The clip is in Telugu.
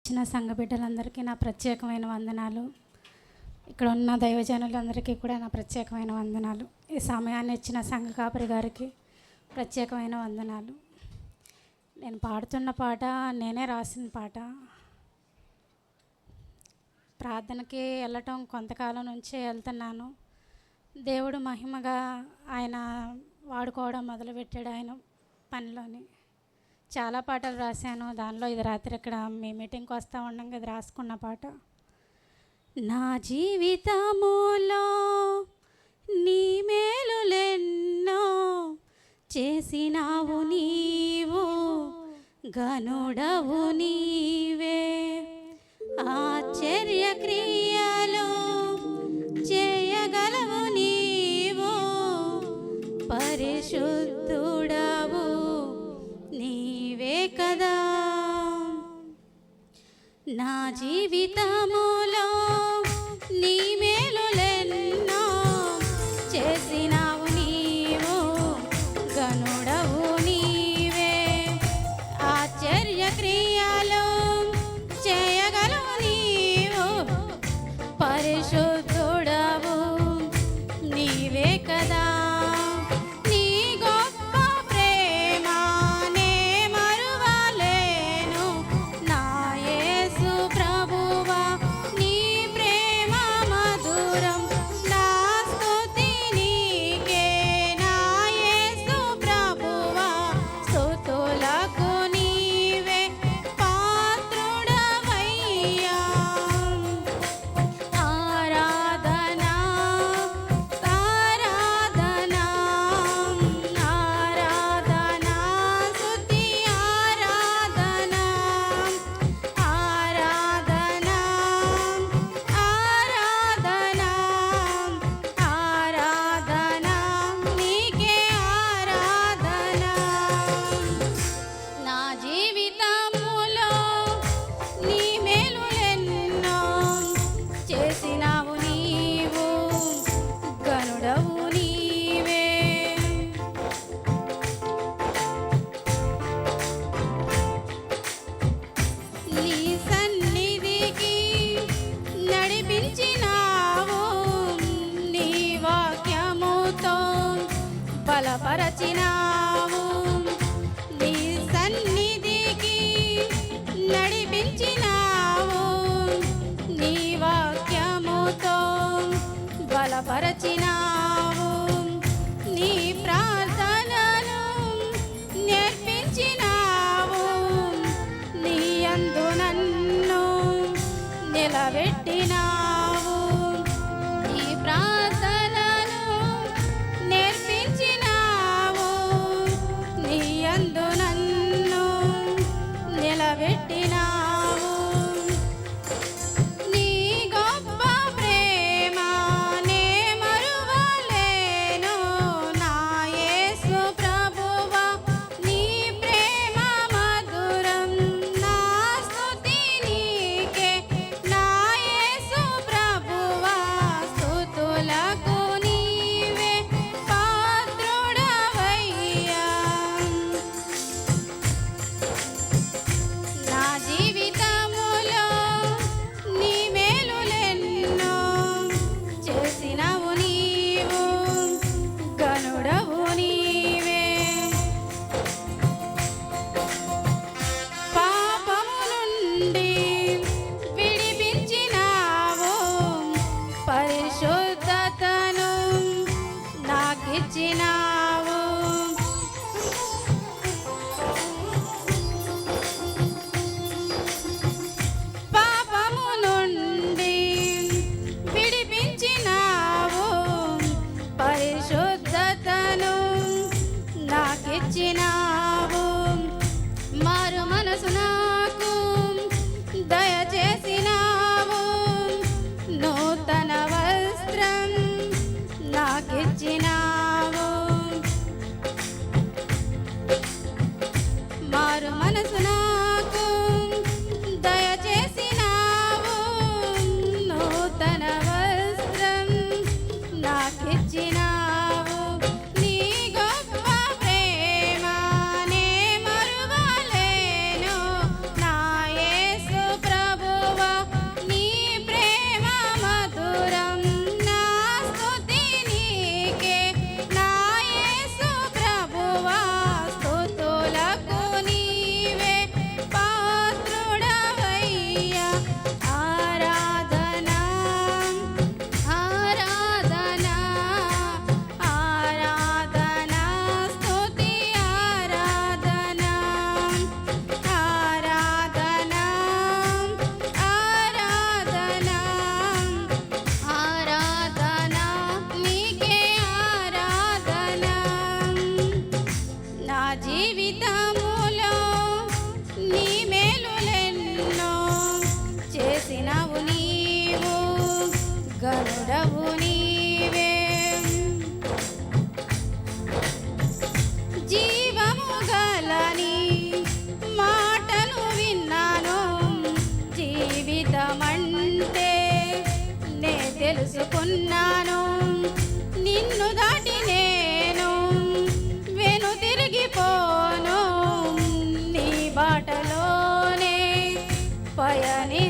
చిన్న సంఘ బిడ్డలందరికీ నా ప్రత్యేకమైన వందనాలు. ఇక్కడ ఉన్న దైవజనులందరికీ కూడా నా ప్రత్యేకమైన వందనాలు. ఈ సమయాన్ని ఇచ్చిన సంఘ కాపరి గారికి ప్రత్యేకమైన వందనాలు. నేను పాడుతున్న పాట నేనే రాసిన పాట. ప్రార్థనకి వెళ్ళటం కొంతకాలం నుంచే వెళ్తున్నాను. దేవుడు మహిమగా ఆయన వాడుకోవడం మొదలుపెట్టాడు ఆయన పనిలోని. చాలా పాటలు రాశాను. దానిలో ఇది రాత్రి ఇక్కడ మీ మీటింగ్కి వస్తూ ఉండగా ఇది రాసుకున్న పాట. నా జీవితములో నీ మేలులెన్నో చేసినావు నీవు, గనుడవు నీవే. ఆశ్చర్య క్రియలు చేయగలవు నీవు, పరిశుద్ధుడవు నీవే కదా. నా జీవితములో నీ మేలులెన్నో చేసినావు నీవు, గనుడవు నీవే. ఆశ్చర్య క్రియలు చేయగలవు నీవు, పరిశుద్ధుడవు నీవే కదా. బలపరచినావు, నీ సన్నిధికి నడిపించినావు, నీ వాక్యముతో బలపరచినావు, నీ ప్రార్థనను నేర్పించినావు, నీ యందు నన్ను నిలబెట్టినావు, ఈ ప్రార్థనను నేర్పించినావు, నీ యందు నన్ను నిలబెట్టినావు. నీ గొప్ప ప్రేమ నే మరువలేను, నా యేసు ప్రభువా నీ ప్రేమ మధురం, నా స్తుతి నీకే. నా యేసు ప్రభువా స్తుతులకు నీవే పాత్రుడవయ్యా. నా జీవితములో నీ మేలులెన్నో చేసినవు నీవు, గనుడవు నీవే. పాపము నుండి విడిపించినావు, పరిశుద్ధతను నాకిచ్చినావు, పాపము నుండి విడిపించినావు, పరిశుద్ధతను నాకిచ్చినావు. మారు మనసు నాకు దయచేసినావు, నూతన వస్త్రం నాకిచ్చినావు. మారు మనసు నాకు దయచేసినావు, నూతన వస్త్రం నాకిచ్చినావు. నీ గొప్ప ప్రేమ నే మరువలేను, నా యేసు ప్రభు చేరుకున్నాను నిన్ను దాటి నేను వెను తిరిగిపోను నీ బాటలోనే పయని